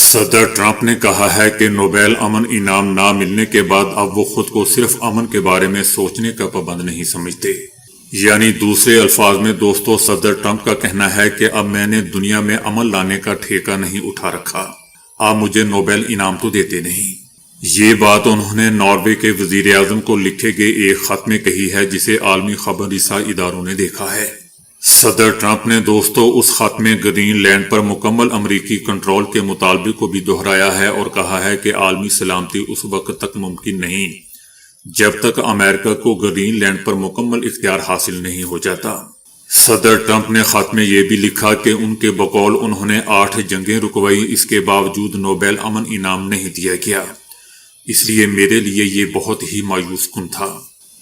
صدر ٹرمپ نے کہا ہے کہ نوبیل امن انعام نہ ملنے کے بعد اب وہ خود کو صرف امن کے بارے میں سوچنے کا پابند نہیں سمجھتے۔ یعنی دوسرے الفاظ میں دوستو، صدر ٹرمپ کا کہنا ہے کہ اب میں نے دنیا میں امن لانے کا ٹھیکہ نہیں اٹھا رکھا، آپ مجھے نوبیل انعام تو دیتے نہیں۔ یہ بات انہوں نے ناروے کے وزیر اعظم کو لکھے گئے ایک خط میں کہی ہے جسے عالمی خبر رساں اداروں نے دیکھا ہے۔ صدر ٹرمپ نے دوستو اس خط میں گرین لینڈ پر مکمل امریکی کنٹرول کے مطالبے کو بھی دہرایا ہے اور کہا ہے کہ عالمی سلامتی اس وقت تک ممکن نہیں جب تک امریکہ کو گرین لینڈ پر مکمل اختیار حاصل نہیں ہو جاتا۔ صدر ٹرمپ نے خط میں یہ بھی لکھا کہ ان کے بقول انہوں نے 8 جنگیں رکوائی، اس کے باوجود نوبیل امن انعام نہیں دیا گیا، اس لیے میرے لیے یہ بہت ہی مایوس کن تھا،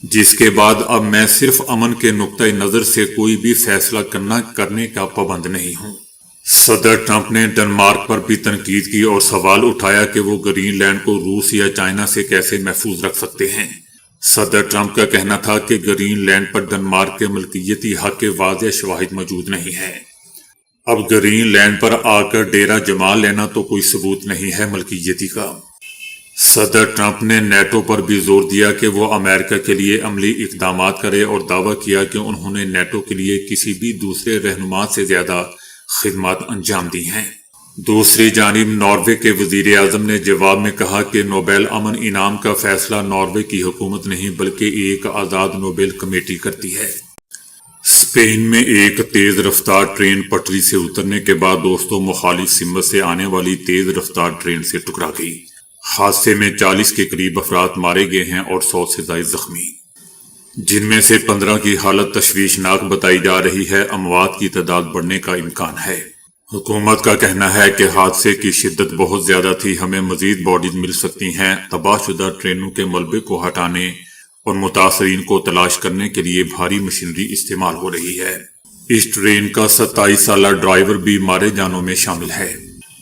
جس کے بعد اب میں صرف امن کے نقطۂ نظر سے کوئی بھی فیصلہ کرنے کا پابند نہیں ہوں۔ صدر ٹرمپ نے ڈنمارک پر بھی تنقید کی اور سوال اٹھایا کہ وہ گرین لینڈ کو روس یا چائنا سے کیسے محفوظ رکھ سکتے ہیں۔ صدر ٹرمپ کا کہنا تھا کہ گرین لینڈ پر ڈنمارک کے ملکیتی حق کے واضح شواہد موجود نہیں ہیں۔ اب گرین لینڈ پر آ کر ڈیرا جما لینا تو کوئی ثبوت نہیں ہے ملکیتی کا۔ صدر ٹرمپ نے نیٹو پر بھی زور دیا کہ وہ امریکہ کے لیے عملی اقدامات کرے اور دعویٰ کیا کہ انہوں نے نیٹو کے لیے کسی بھی دوسرے رہنما سے زیادہ خدمات انجام دی ہیں۔ دوسری جانب ناروے کے وزیر اعظم نے جواب میں کہا کہ نوبیل امن انعام کا فیصلہ ناروے کی حکومت نہیں بلکہ ایک آزاد نوبیل کمیٹی کرتی ہے۔ اسپین میں ایک تیز رفتار ٹرین پٹری سے اترنے کے بعد دوستوں مخالف سمت سے آنے والی تیز رفتار ٹرین سے ٹکرا گئی۔ حادثے میں 40 کے قریب افراد مارے گئے ہیں اور 100 سے زائد زخمی، جن میں سے 15 کی حالت تشویشناک بتائی جا رہی ہے۔ اموات کی تعداد بڑھنے کا امکان ہے۔ حکومت کا کہنا ہے کہ حادثے کی شدت بہت زیادہ تھی، ہمیں مزید باڈیز مل سکتی ہیں۔ تباہ شدہ ٹرینوں کے ملبے کو ہٹانے اور متاثرین کو تلاش کرنے کے لیے بھاری مشینری استعمال ہو رہی ہے۔ اس ٹرین کا 27 سالہ ڈرائیور بھی مارے جانوں میں شامل ہے۔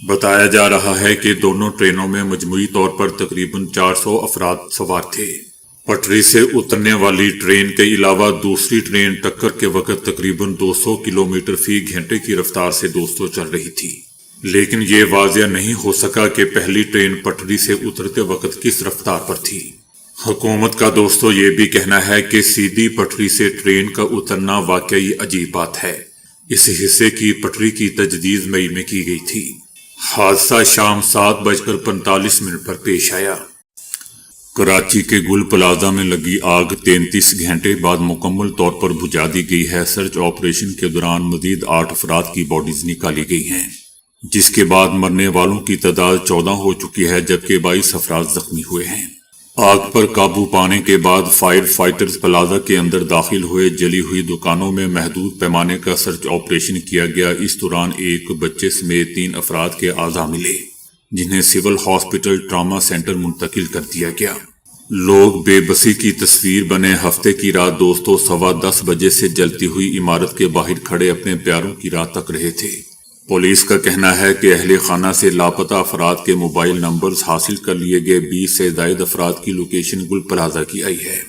بتایا جا رہا ہے کہ دونوں ٹرینوں میں مجموعی طور پر تقریباً 400 افراد سوار تھے۔ پٹری سے اترنے والی ٹرین کے علاوہ دوسری ٹرین ٹکر کے وقت تقریباً 200 کلومیٹر فی گھنٹے کی رفتار سے دوستوں چل رہی تھی، لیکن یہ واضح نہیں ہو سکا کہ پہلی ٹرین پٹری سے اترتے وقت کس رفتار پر تھی۔ حکومت کا دوستوں یہ بھی کہنا ہے کہ سیدھی پٹری سے ٹرین کا اترنا واقعی عجیب بات ہے۔ اس حصے کی پٹری کی تجدید مئی میں کی گئی تھی۔ حادثہ شام 7:45 پر پیش آیا۔ کراچی کے گل پلازا میں لگی آگ 33 گھنٹے بعد مکمل طور پر بجھا دی گئی ہے۔ سرچ آپریشن کے دوران مزید 8 افراد کی باڈیز نکالی گئی ہیں، جس کے بعد مرنے والوں کی تعداد 14 ہو چکی ہے جبکہ 22 افراد زخمی ہوئے ہیں۔ آگ پر قابو پانے کے بعد فائر فائٹرز پلازا کے اندر داخل ہوئے۔ جلی ہوئی دکانوں میں محدود پیمانے کا سرچ آپریشن کیا گیا۔ اس دوران ایک بچے سمیت 3 افراد کے اعضاء ملے، جنہیں سول ہاسپٹل ٹراما سینٹر منتقل کر دیا گیا۔ لوگ بے بسی کی تصویر بنے۔ ہفتے کی رات دوستوں 10:15 بجے سے جلتی ہوئی عمارت کے باہر کھڑے اپنے پیاروں کی راہ تک رہے تھے۔ پولیس کا کہنا ہے کہ اہل خانہ سے لاپتہ افراد کے موبائل نمبرز حاصل کر لیے گئے۔ 20 سے زائد افراد کی لوکیشن گل پلازا کی آئی ہے۔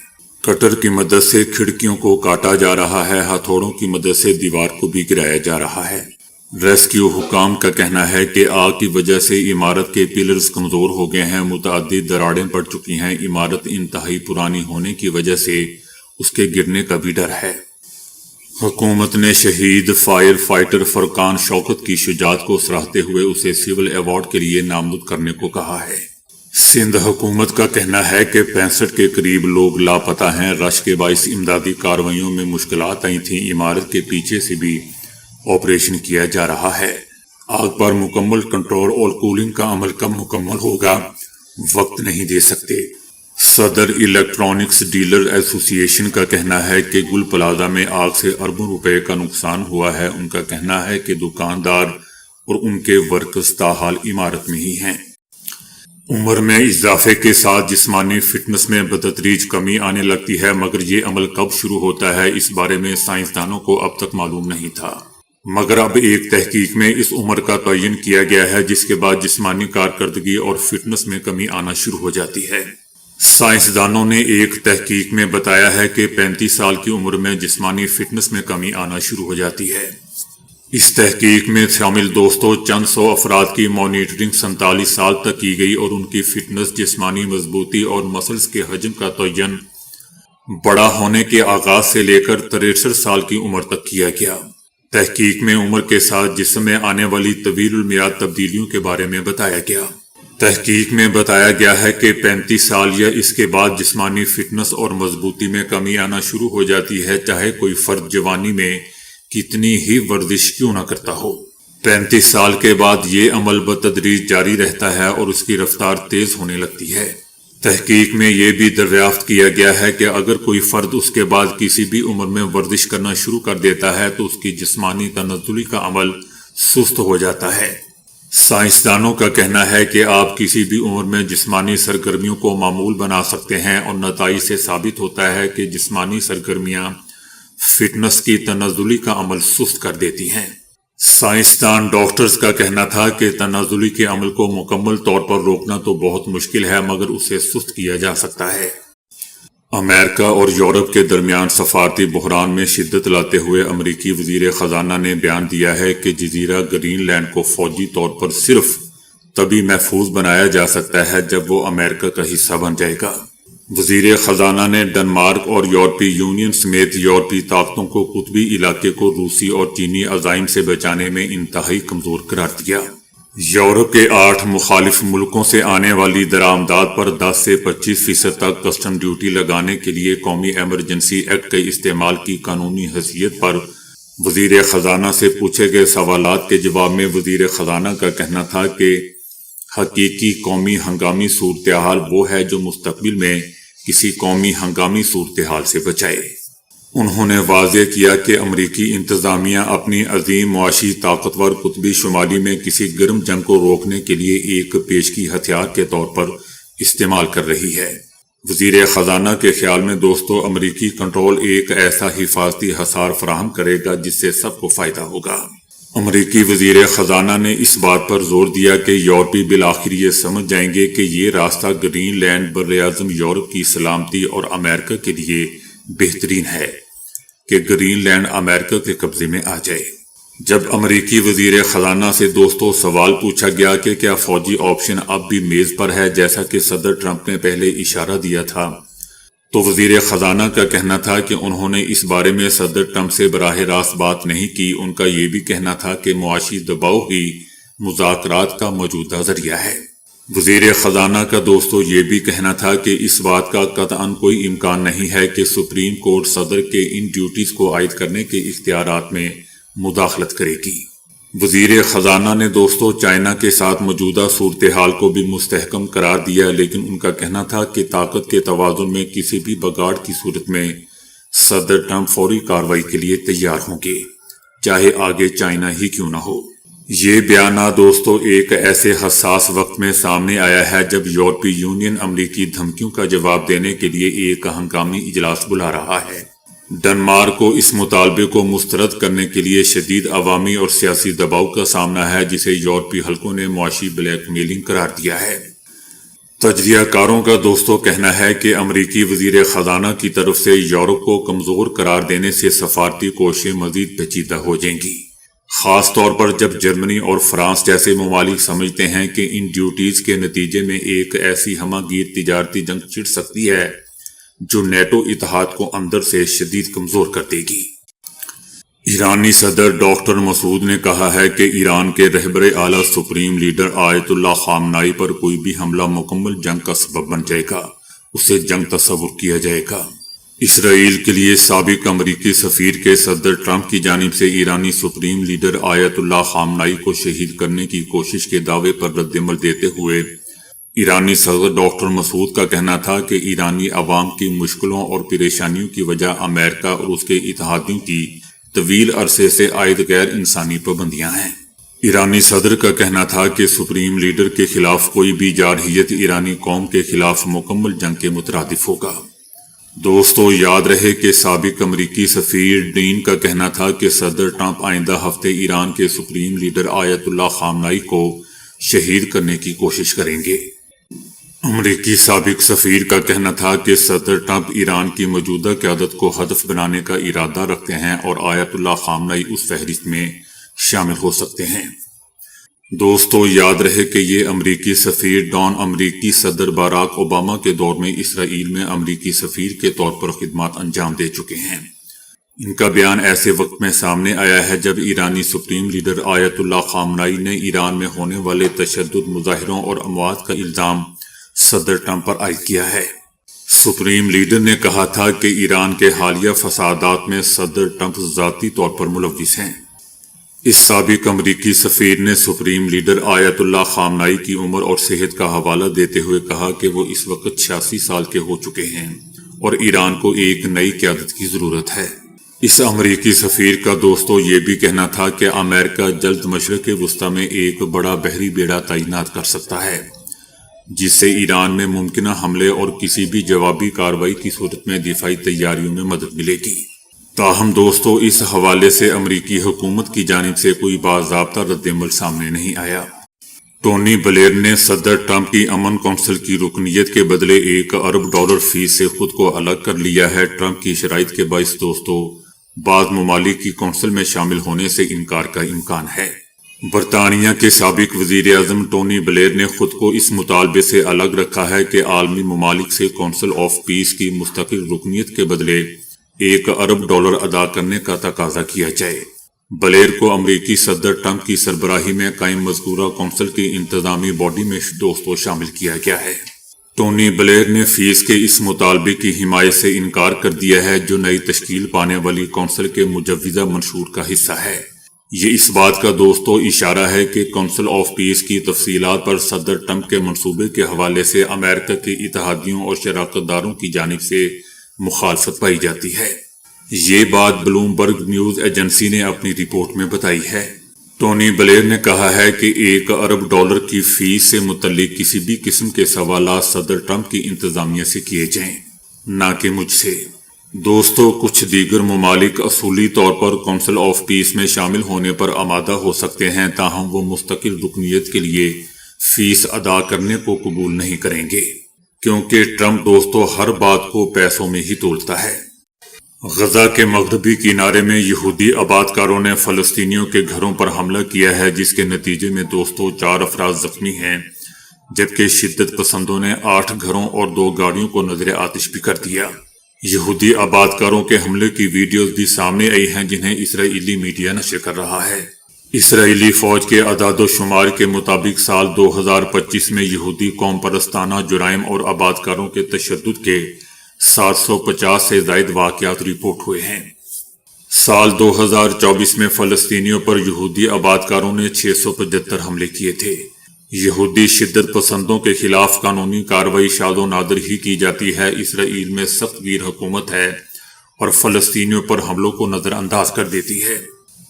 کٹر کی مدد سے کھڑکیوں کو کاٹا جا رہا ہے، ہتھوڑوں کی مدد سے دیوار کو بھی گرایا جا رہا ہے۔ ریسکیو حکام کا کہنا ہے کہ آگ کی وجہ سے عمارت کے پلرز کمزور ہو گئے ہیں، متعدد دراڑیں پڑ چکی ہیں۔ عمارت انتہائی پرانی ہونے کی وجہ سے اس کے گرنے کا بھی ڈر ہے۔ حکومت نے شہید فائر فائٹر فرقان شوکت کی شجاعت کو سراہتے ہوئے اسے سول ایوارڈ کے لیے نامزد کرنے کو کہا ہے۔ سندھ حکومت کا کہنا ہے کہ 65 کے قریب لوگ لاپتہ ہیں۔ رش کے باعث امدادی کارروائیوں میں مشکلات آئی تھیں۔ عمارت کے پیچھے سے بھی آپریشن کیا جا رہا ہے۔ آگ پر مکمل کنٹرول اور کولنگ کا عمل کب مکمل ہوگا، وقت نہیں دے سکتے۔ صدر الیکٹرانکس ڈیلر ایسوسی ایشن کا کہنا ہے کہ گل پلازا میں آگ سے اربوں روپے کا نقصان ہوا ہے۔ ان کا کہنا ہے کہ دکاندار اور ان کے ورکرز تاحال عمارت میں ہی ہیں۔ عمر میں اضافے کے ساتھ جسمانی فٹنس میں بتدریج کمی آنے لگتی ہے، مگر یہ عمل کب شروع ہوتا ہے اس بارے میں سائنسدانوں کو اب تک معلوم نہیں تھا، مگر اب ایک تحقیق میں اس عمر کا تعین کیا گیا ہے جس کے بعد جسمانی کارکردگی اور فٹنس میں کمی آنا شروع ہو جاتی ہے۔ سائنسدانوں نے ایک تحقیق میں بتایا ہے کہ 35 سال کی عمر میں جسمانی فٹنس میں کمی آنا شروع ہو جاتی ہے۔ اس تحقیق میں شامل دوستوں چند سو افراد کی مانیٹرنگ 47 سال تک کی گئی اور ان کی فٹنس، جسمانی مضبوطی اور مسلز کے حجم کا تعین بڑا ہونے کے آغاز سے لے کر 63 سال کی عمر تک کیا گیا۔ تحقیق میں عمر کے ساتھ جسم میں آنے والی طویل المیعاد تبدیلیوں کے بارے میں بتایا گیا۔ تحقیق میں بتایا گیا ہے کہ 35 سال یا اس کے بعد جسمانی فٹنس اور مضبوطی میں کمی آنا شروع ہو جاتی ہے، چاہے کوئی فرد جوانی میں کتنی ہی ورزش کیوں نہ کرتا ہو۔ 35 سال کے بعد یہ عمل بتدریج جاری رہتا ہے اور اس کی رفتار تیز ہونے لگتی ہے۔ تحقیق میں یہ بھی دریافت کیا گیا ہے کہ اگر کوئی فرد اس کے بعد کسی بھی عمر میں ورزش کرنا شروع کر دیتا ہے تو اس کی جسمانی تنزلی کا عمل سست ہو جاتا ہے۔ سائنسدانوں کا کہنا ہے کہ آپ کسی بھی عمر میں جسمانی سرگرمیوں کو معمول بنا سکتے ہیں اور نتائج سے ثابت ہوتا ہے کہ جسمانی سرگرمیاں فٹنس کی تنزلی کا عمل سست کر دیتی ہیں۔ سائنسدان ڈاکٹرز کا کہنا تھا کہ تنزلی کے عمل کو مکمل طور پر روکنا تو بہت مشکل ہے، مگر اسے سست کیا جا سکتا ہے۔ امریکہ اور یورپ کے درمیان سفارتی بحران میں شدت لاتے ہوئے امریکی وزیر خزانہ نے بیان دیا ہے کہ جزیرہ گرین لینڈ کو فوجی طور پر صرف تبھی محفوظ بنایا جا سکتا ہے جب وہ امریکہ کا حصہ بن جائے گا۔ وزیر خزانہ نے ڈنمارک اور یورپی یونین سمیت یورپی طاقتوں کو قطبی علاقے کو روسی اور چینی عزائم سے بچانے میں انتہائی کمزور قرار دیا۔ یورپ کے 8 مخالف ملکوں سے آنے والی درآمدات پر 10 سے 25% تک کسٹم ڈیوٹی لگانے کے لیے قومی ایمرجنسی ایکٹ کے استعمال کی قانونی حیثیت پر وزیر خزانہ سے پوچھے گئے سوالات کے جواب میں وزیر خزانہ کا کہنا تھا کہ حقیقی قومی ہنگامی صورتحال وہ ہے جو مستقبل میں کسی قومی ہنگامی صورتحال سے بچائے۔ انہوں نے واضح کیا کہ امریکی انتظامیہ اپنی عظیم معاشی طاقتور قطبی شمالی میں کسی گرم جنگ کو روکنے کے لیے ایک پیشگی ہتھیار کے طور پر استعمال کر رہی ہے۔ وزیر خزانہ کے خیال میں دوستو، امریکی کنٹرول ایک ایسا حفاظتی حصار فراہم کرے گا جس سے سب کو فائدہ ہوگا۔ امریکی وزیر خزانہ نے اس بات پر زور دیا کہ یورپی بالآخر یہ سمجھ جائیں گے کہ یہ راستہ گرین لینڈ براعظم یورپ کی سلامتی اور امریکہ کے لیے بہترین ہے کہ گرین لینڈ امریکہ کے قبضے میں آ جائے۔ جب امریکی وزیر خزانہ سے دوستو سوال پوچھا گیا کہ کیا فوجی آپشن اب بھی میز پر ہے جیسا کہ صدر ٹرمپ نے پہلے اشارہ دیا تھا، تو وزیر خزانہ کا کہنا تھا کہ انہوں نے اس بارے میں صدر ٹرمپ سے براہ راست بات نہیں کی۔ ان کا یہ بھی کہنا تھا کہ معاشی دباؤ ہی مذاکرات کا موجودہ ذریعہ ہے۔ وزیر خزانہ کا دوستو یہ بھی کہنا تھا کہ اس بات کا قطعاً کوئی امکان نہیں ہے کہ سپریم کورٹ صدر کے ان ڈیوٹیز کو عائد کرنے کے اختیارات میں مداخلت کرے گی۔ وزیر خزانہ نے دوستو چائنا کے ساتھ موجودہ صورتحال کو بھی مستحکم قرار دیا، لیکن ان کا کہنا تھا کہ طاقت کے توازن میں کسی بھی بگاڑ کی صورت میں صدر ٹرمپ فوری کارروائی کے لیے تیار ہوں گے، چاہے آگے چائنا ہی کیوں نہ ہو۔ یہ بیانات دوستو ایک ایسے حساس وقت میں سامنے آیا ہے جب یورپی یونین امریکی دھمکیوں کا جواب دینے کے لیے ایک ہنگامی اجلاس بلا رہا ہے۔ ڈنمارک کو اس مطالبے کو مسترد کرنے کے لیے شدید عوامی اور سیاسی دباؤ کا سامنا ہے، جسے یورپی حلقوں نے معاشی بلیک میلنگ قرار دیا ہے۔ تجزیہ کاروں کا دوستو کہنا ہے کہ امریکی وزیر خزانہ کی طرف سے یورپ کو کمزور قرار دینے سے سفارتی کوششیں مزید پیچیدہ ہو جائیں گی، خاص طور پر جب جرمنی اور فرانس جیسے ممالک سمجھتے ہیں کہ ان ڈیوٹیز کے نتیجے میں ایک ایسی ہمہ گیر تجارتی جنگ چھڑ سکتی ہے جو نیٹو اتحاد کو اندر سے شدید کمزور کر دے گی۔ ایرانی صدر ڈاکٹر مسعود نے کہا ہے کہ ایران کے رہبر اعلیٰ سپریم لیڈر آیت اللہ خامنائی پر کوئی بھی حملہ مکمل جنگ کا سبب بن جائے گا، اسے جنگ تصور کیا جائے گا۔ اسرائیل کے لیے سابق امریکی سفیر کے صدر ٹرمپ کی جانب سے ایرانی سپریم لیڈر آیت اللہ خامنائی کو شہید کرنے کی کوشش کے دعوے پر رد عمل دیتے ہوئے ایرانی صدر ڈاکٹر مسعود کا کہنا تھا کہ ایرانی عوام کی مشکلوں اور پریشانیوں کی وجہ امریکہ اور اس کے اتحادیوں کی طویل عرصے سے عائد غیر انسانی پابندیاں ہیں۔ ایرانی صدر کا کہنا تھا کہ سپریم لیڈر کے خلاف کوئی بھی جارحیت ایرانی قوم کے خلاف مکمل جنگ کے مترادف ہوگا۔ دوستو یاد رہے کہ سابق امریکی سفیر ڈین کا کہنا تھا کہ صدر ٹرمپ آئندہ ہفتے ایران کے سپریم لیڈر آیت اللہ خامنائی کو شہید کرنے کی کوشش کریں گے۔ امریکی سابق سفیر کا کہنا تھا کہ صدر ٹرمپ ایران کی موجودہ قیادت کو ہدف بنانے کا ارادہ رکھتے ہیں اور آیت اللہ خامنائی اس فہرست میں شامل ہو سکتے ہیں۔ دوستو یاد رہے کہ یہ امریکی سفیر ڈان امریکی صدر باراک اوباما کے دور میں اسرائیل میں امریکی سفیر کے طور پر خدمات انجام دے چکے ہیں۔ ان کا بیان ایسے وقت میں سامنے آیا ہے جب ایرانی سپریم لیڈر آیت اللہ خامنائی نے ایران میں ہونے والے تشدد مظاہروں اور اموات کا الزام صدر ٹرمپ پر عائد کیا ہے۔ سپریم لیڈر نے کہا تھا کہ ایران کے حالیہ فسادات میں صدر ٹرمپ ذاتی طور پر ملوث ہیں۔ اس سابق امریکی سفیر نے سپریم لیڈر آیت اللہ خامنائی کی عمر اور صحت کا حوالہ دیتے ہوئے کہا کہ وہ اس وقت 86 سال کے ہو چکے ہیں اور ایران کو ایک نئی قیادت کی ضرورت ہے۔ اس امریکی سفیر کا دوستو یہ بھی کہنا تھا کہ امریکہ جلد مشرق وسطی میں ایک بڑا بحری بیڑا تعینات کر سکتا ہے جس سے ایران میں ممکنہ حملے اور کسی بھی جوابی کارروائی کی صورت میں دفاعی تیاریوں میں مدد ملے گی۔ تاہم دوستو اس حوالے سے امریکی حکومت کی جانب سے کوئی باضابطہ رد عمل سامنے نہیں آیا۔ ٹونی بلیر نے صدر ٹرمپ کی امن کونسل کی رکنیت کے بدلے $1 ارب فیس سے خود کو الگ کر لیا ہے۔ ٹرمپ کی شرائط کے باعث دوستو بعض ممالک کی کونسل میں شامل ہونے سے انکار کا امکان ہے۔ برطانیہ کے سابق وزیر اعظم ٹونی بلیر نے خود کو اس مطالبے سے الگ رکھا ہے کہ عالمی ممالک سے کونسل آف پیس کی مستقل رکنیت کے بدلے $1 ارب ادا کرنے کا تقاضا کیا جائے۔ بلیر کو امریکی صدر ٹرمپ کی سربراہی میں قائم مذکورہ کونسل کی انتظامی باڈی میں دوستو شامل کیا گیا ہے۔ ٹونی بلیر نے فیس کے اس مطالبے کی حمایت سے انکار کر دیا ہے جو نئی تشکیل پانے والی کونسل کے مجوزہ منشور کا حصہ ہے۔ یہ اس بات کا دوستو اشارہ ہے کہ کونسل آف پیس کی تفصیلات پر صدر ٹرمپ کے منصوبے کے حوالے سے امریکہ کے اتحادیوں اور شراکت داروں کی جانب سے مخالفت پائی جاتی ہے۔ یہ بات بلومبرگ نیوز ایجنسی نے اپنی رپورٹ میں بتائی ہے۔ ٹونی بلیر نے کہا ہے کہ $1 ارب کی فیس سے متعلق کسی بھی قسم کے سوالات صدر ٹرمپ کی انتظامیہ سے کیے جائیں، نہ کہ مجھ سے۔ دوستو کچھ دیگر ممالک اصولی طور پر کونسل آف پیس میں شامل ہونے پر آمادہ ہو سکتے ہیں، تاہم وہ مستقل رکنیت کے لیے فیس ادا کرنے کو قبول نہیں کریں گے، کیونکہ ٹرمپ دوستو ہر بات کو پیسوں میں ہی تولتا ہے۔ غزہ کے مغربی کنارے میں یہودی آبادکاروں نے فلسطینیوں کے گھروں پر حملہ کیا ہے جس کے نتیجے میں دوستو 4 افراد زخمی ہیں، جبکہ شدت پسندوں نے 8 گھروں اور 2 گاڑیوں کو نذر آتش بھی کر دیا۔ یہودی آبادکاروں کے حملے کی ویڈیوز بھی سامنے آئی ہیں جنہیں اسرائیلی میڈیا نشر کر رہا ہے۔ اسرائیلی فوج کے اعداد و شمار کے مطابق سال 2025 میں یہودی قوم پرستانہ جرائم اور آبادکاروں کے تشدد کے 750 سے زائد واقعات رپورٹ ہوئے ہیں۔ سال 2024 میں فلسطینیوں پر یہودی آبادکاروں نے 675 حملے کیے تھے۔ یہودی شدت پسندوں کے خلاف قانونی کارروائی شاد و نادر ہی کی جاتی ہے۔ اسرائیل میں سخت گیر حکومت ہے اور فلسطینیوں پر حملوں کو نظر انداز کر دیتی ہے۔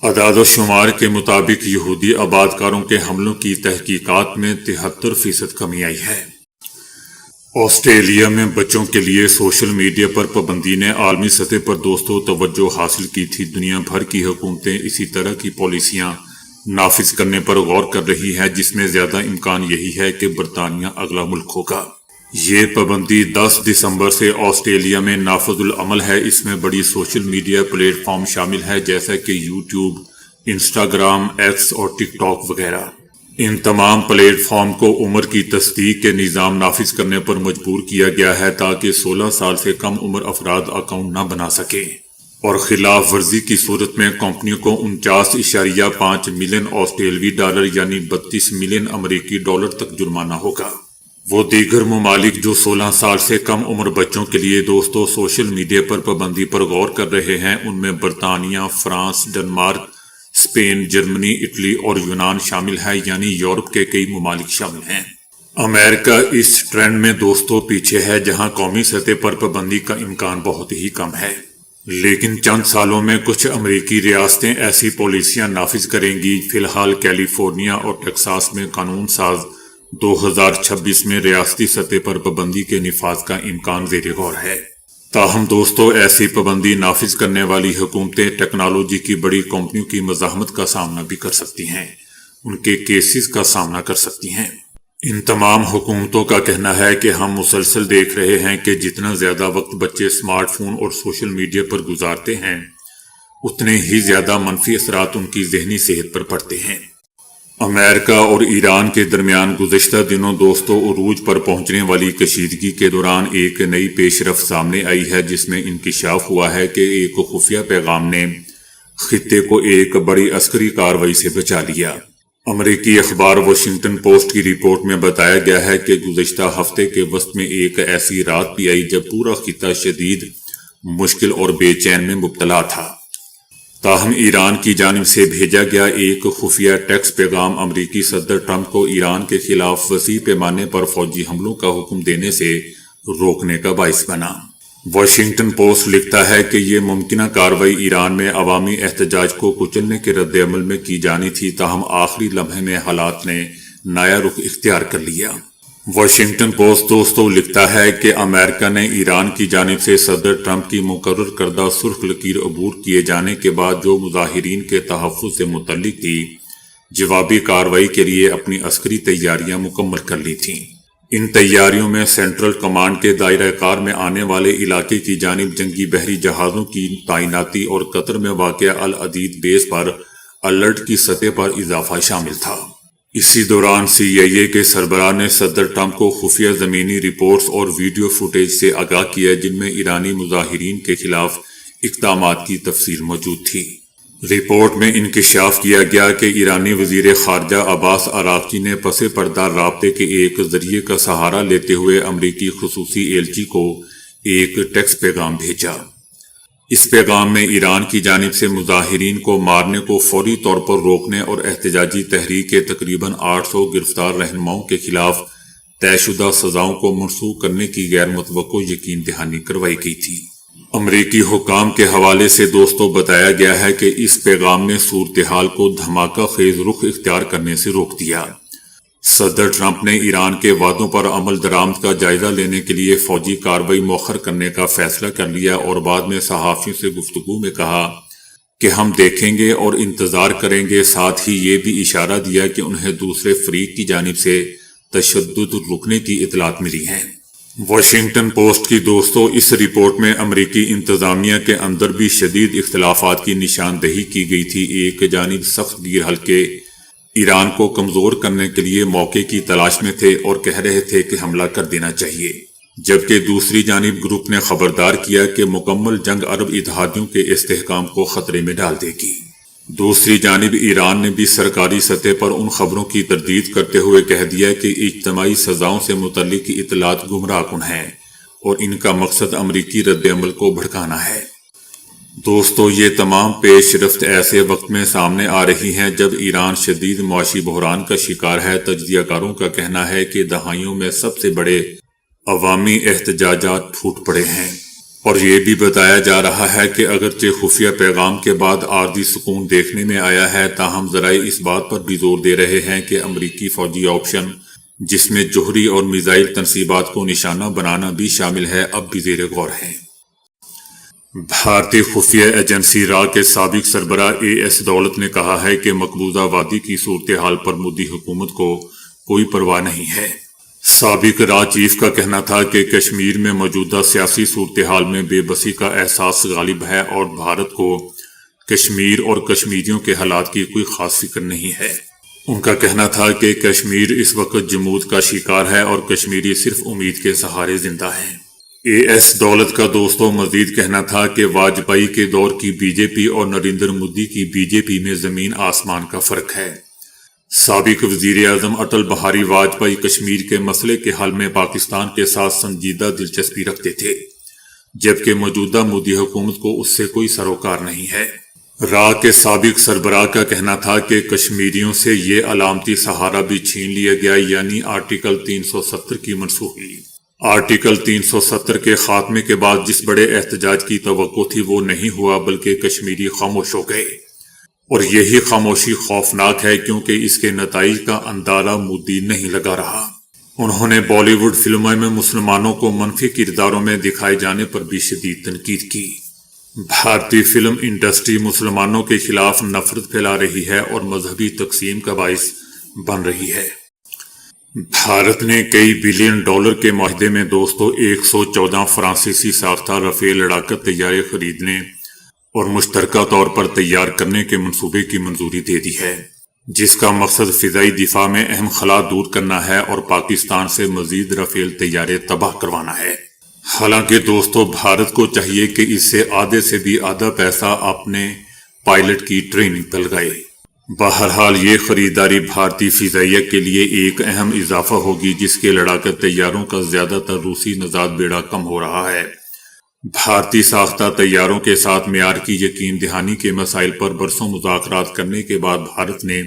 اعداد و شمار کے مطابق یہودی آبادکاروں کے حملوں کی تحقیقات میں 73% کمی آئی ہے۔ آسٹریلیا میں بچوں کے لیے سوشل میڈیا پر پابندی نے عالمی سطح پر دوستو توجہ حاصل کی تھی۔ دنیا بھر کی حکومتیں اسی طرح کی پالیسیاں نافذ کرنے پر غور کر رہی ہے، جس میں زیادہ امکان یہی ہے کہ برطانیہ اگلا ملک ہوگا۔ یہ پابندی 10 دسمبر سے آسٹریلیا میں نافذ العمل ہے۔ اس میں بڑی سوشل میڈیا پلیٹ فارم شامل ہے جیسا کہ یوٹیوب، انسٹاگرام، ایکس اور ٹک ٹاک وغیرہ۔ ان تمام پلیٹ فارم کو عمر کی تصدیق کے نظام نافذ کرنے پر مجبور کیا گیا ہے تاکہ 16 سال سے کم عمر افراد اکاؤنٹ نہ بنا سکیں، اور خلاف ورزی کی صورت میں کمپنیوں کو 49.5 ملین آسٹریلوی ڈالر یعنی 32 ملین امریکی ڈالر تک جرمانہ ہوگا۔ وہ دیگر ممالک جو 16 سال سے کم عمر بچوں کے لیے دوستو سوشل میڈیا پر پابندی پر غور کر رہے ہیں، ان میں برطانیہ، France, Denmark, Spain, Germany, Italy اور یونان شامل ہے، یعنی یورپ کے کئی ممالک شامل ہیں۔ امریکہ اس ٹرینڈ میں دوستو پیچھے ہے جہاں قومی سطح پر پابندی کا امکان بہت ہی کم ہے، لیکن چند سالوں میں کچھ امریکی ریاستیں ایسی پالیسیاں نافذ کریں گی۔ فی الحال کیلیفورنیا اور ٹیکساس میں قانون ساز 2026 میں ریاستی سطح پر پابندی کے نفاذ کا امکان زیر غور ہے۔ تاہم دوستو ایسی پابندی نافذ کرنے والی حکومتیں ٹیکنالوجی کی بڑی کمپنیوں کی مزاحمت کا سامنا بھی کر سکتی ہیں، ان کے کیسز کا سامنا کر سکتی ہیں۔ ان تمام حکومتوں کا کہنا ہے کہ ہم مسلسل دیکھ رہے ہیں کہ جتنا زیادہ وقت بچے اسمارٹ فون اور سوشل میڈیا پر گزارتے ہیں، اتنے ہی زیادہ منفی اثرات ان کی ذہنی صحت پر پڑتے ہیں۔ امریکہ اور ایران کے درمیان گزشتہ دنوں دوستوں عروج پر پہنچنے والی کشیدگی کے دوران ایک نئی پیش رفت سامنے آئی ہے، جس میں انکشاف ہوا ہے کہ ایک خفیہ پیغام نے خطے کو ایک بڑی عسکری کارروائی سے بچا لیا۔ امریکی اخبار واشنگٹن پوسٹ کی رپورٹ میں بتایا گیا ہے کہ گزشتہ ہفتے کے وسط میں ایک ایسی رات بھی آئی جب پورا خطہ شدید مشکل اور بے چین میں مبتلا تھا۔ تاہم ایران کی جانب سے بھیجا گیا ایک خفیہ ٹیکسٹ پیغام امریکی صدر ٹرمپ کو ایران کے خلاف وسیع پیمانے پر فوجی حملوں کا حکم دینے سے روکنے کا باعث بنا۔ واشنگٹن پوسٹ لکھتا ہے کہ یہ ممکنہ کارروائی ایران میں عوامی احتجاج کو کچلنے کے رد عمل میں کی جانی تھی، تاہم آخری لمحے میں حالات نے نیا رخ اختیار کر لیا۔ واشنگٹن پوسٹ دوستوں لکھتا ہے کہ امریکہ نے ایران کی جانب سے صدر ٹرمپ کی مقرر کردہ سرخ لکیر عبور کیے جانے کے بعد جو مظاہرین کے تحفظ سے متعلق تھی، جوابی کارروائی کے لیے اپنی عسکری تیاریاں مکمل کر لی تھیں۔ ان تیاریوں میں سینٹرل کمانڈ کے دائرہ کار میں آنے والے علاقے کی جانب جنگی بحری جہازوں کی تعیناتی اور قطر میں واقع العدید بیس پر الرٹ کی سطح پر اضافہ شامل تھا۔ اسی دوران CIA کے سربراہ نے صدر ٹرمپ کو خفیہ زمینی رپورٹس اور ویڈیو فوٹیج سے آگاہ کیا جن میں ایرانی مظاہرین کے خلاف اقدامات کی تفصیل موجود تھی۔ رپورٹ میں انکشاف کیا گیا کہ ایرانی وزیر خارجہ عباس عراقچی نے پس پردہ رابطے کے ایک ذریعے کا سہارا لیتے ہوئے امریکی خصوصی ایلچی کو ایک ٹیکسٹ پیغام بھیجا۔ اس پیغام میں ایران کی جانب سے مظاہرین کو مارنے کو فوری طور پر روکنے اور احتجاجی تحریک کے تقریباً 800 گرفتار رہنماؤں کے خلاف طے شدہ سزاؤں کو منسوخ کرنے کی غیر متوقع یقین دہانی کروائی گئی تھی۔ امریکی حکام کے حوالے سے دوستوں بتایا گیا ہے کہ اس پیغام نے صورتحال کو دھماکہ خیز رخ اختیار کرنے سے روک دیا۔ صدر ٹرمپ نے ایران کے وعدوں پر عمل درآمد کا جائزہ لینے کے لیے فوجی کارروائی مؤخر کرنے کا فیصلہ کر لیا اور بعد میں صحافیوں سے گفتگو میں کہا کہ ہم دیکھیں گے اور انتظار کریں گے۔ ساتھ ہی یہ بھی اشارہ دیا کہ انہیں دوسرے فریق کی جانب سے تشدد رکنے کی اطلاعات ملی ہیں۔ واشنگٹن پوسٹ کی دوستوں اس رپورٹ میں امریکی انتظامیہ کے اندر بھی شدید اختلافات کی نشاندہی کی گئی تھی۔ ایک جانب سخت گیر حلقے ایران کو کمزور کرنے کے لیے موقع کی تلاش میں تھے اور کہہ رہے تھے کہ حملہ کر دینا چاہیے، جبکہ دوسری جانب گروپ نے خبردار کیا کہ مکمل جنگ عرب اتحادیوں کے استحکام کو خطرے میں ڈال دے گی۔ دوسری جانب ایران نے بھی سرکاری سطح پر ان خبروں کی تردید کرتے ہوئے کہہ دیا کہ اجتماعی سزاؤں سے متعلق اطلاعات گمراہ کن ہیں اور ان کا مقصد امریکی رد عمل کو بھڑکانا ہے۔ دوستو یہ تمام پیش رفت ایسے وقت میں سامنے آ رہی ہیں جب ایران شدید معاشی بحران کا شکار ہے۔ تجزیہ کاروں کا کہنا ہے کہ دہائیوں میں سب سے بڑے عوامی احتجاجات پھوٹ پڑے ہیں، اور یہ بھی بتایا جا رہا ہے کہ اگرچہ خفیہ پیغام کے بعد عارضی سکون دیکھنے میں آیا ہے، تاہم ذرائع اس بات پر بھی زور دے رہے ہیں کہ امریکی فوجی آپشن، جس میں جوہری اور میزائل تنصیبات کو نشانہ بنانا بھی شامل ہے، اب بھی زیر غور ہے۔ بھارتی خفیہ ایجنسی را کے سابق سربراہ AS دولت نے کہا ہے کہ مقبوضہ وادی کی صورتحال پر مودی حکومت کو کوئی پرواہ نہیں ہے۔ سابق را چیف کا کہنا تھا کہ کشمیر میں موجودہ سیاسی صورتحال میں بے بسی کا احساس غالب ہے اور بھارت کو کشمیر اور کشمیریوں کے حالات کی کوئی خاص فکر نہیں ہے۔ ان کا کہنا تھا کہ کشمیر اس وقت جمود کا شکار ہے اور کشمیری صرف امید کے سہارے زندہ ہیں۔ AS دولت کا دوستوں مزید کہنا تھا کہ واجپئی کے دور کی BJP اور نریندر مودی کی BJP میں زمین آسمان کا فرق ہے۔ سابق وزیر اعظم اٹل بہاری واجپئی کشمیر کے مسئلے کے حل میں پاکستان کے ساتھ سنجیدہ دلچسپی رکھتے تھے، جبکہ موجودہ مودی حکومت کو اس سے کوئی سروکار نہیں ہے۔ را کے سابق سربراہ کا کہنا تھا کہ کشمیریوں سے یہ علامتی سہارا بھی چھین لیا گیا، یعنی آرٹیکل 370 کی منسوخی۔ آرٹیکل 370 کے خاتمے کے بعد جس بڑے احتجاج کی توقع تھی وہ نہیں ہوا، بلکہ کشمیری خاموش ہو گئے، اور یہی خاموشی خوفناک ہے کیونکہ اس کے نتائج کا اندازہ مودی نہیں لگا رہا۔ انہوں نے بالی ووڈ فلموں میں مسلمانوں کو منفی کرداروں میں دکھائے جانے پر بھی شدید تنقید کی۔ بھارتی فلم انڈسٹری مسلمانوں کے خلاف نفرت پھیلا رہی ہے اور مذہبی تقسیم کا باعث بن رہی ہے۔ بھارت نے کئی بلین ڈالر کے معاہدے میں 114 فرانسیسی ساختہ رفیل لڑاکا طیارے خریدنے اور مشترکہ طور پر تیار کرنے کے منصوبے کی منظوری دے دی ہے، جس کا مقصد فضائی دفاع میں اہم خلا دور کرنا ہے اور پاکستان سے مزید رافیل طیارے تباہ کروانا ہے۔ حالانکہ دوستو، بھارت کو چاہیے کہ اس سے آدھے سے بھی آدھا پیسہ اپنے پائلٹ کی ٹریننگ پر لگائے۔ بہرحال یہ خریداری بھارتی فضائیہ کے لیے ایک اہم اضافہ ہوگی، جس کے لڑاکا طیاروں کا زیادہ تر روسی نژاد بیڑا کم ہو رہا ہے۔ بھارتی ساختہ طیاروں کے ساتھ معیار کی یقین دہانی کے مسائل پر برسوں مذاکرات کرنے کے بعد بھارت نے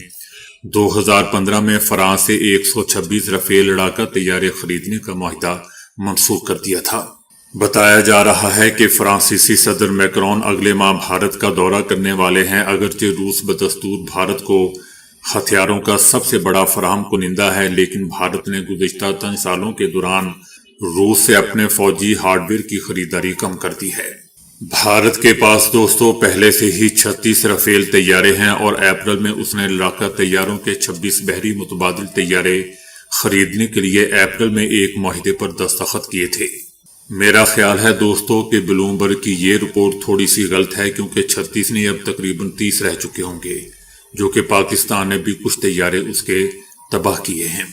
2015 میں فرانس سے 126 رافیل لڑاکا طیارے خریدنے کا معاہدہ منسوخ کر دیا تھا۔ بتایا جا رہا ہے کہ فرانسیسی صدر میکرون اگلے ماہ بھارت کا دورہ کرنے والے ہیں۔ اگرچہ روس بدستور بھارت کو ہتھیاروں کا سب سے بڑا فراہم کنندہ ہے، لیکن بھارت نے گزشتہ 3 سالوں کے دوران روس سے اپنے فوجی ہارڈ ویئر کی خریداری کم کر دی ہے۔ بھارت کے پاس دوستو پہلے سے ہی 36 رافیل طیارے ہیں اور اپریل میں اس نے لڑاکا طیاروں کے 26 بحری متبادل طیارے خریدنے کے لیے اپریل میں ایک معاہدے پر دستخط کیے تھے۔ میرا خیال ہے دوستو کہ بلومبرگ کی یہ رپورٹ تھوڑی سی غلط ہے، کیونکہ 36 نہیں اب تقریباً 30 رہ چکے ہوں گے، جو کہ پاکستان نے بھی کچھ طیارے اس کے تباہ کیے ہیں۔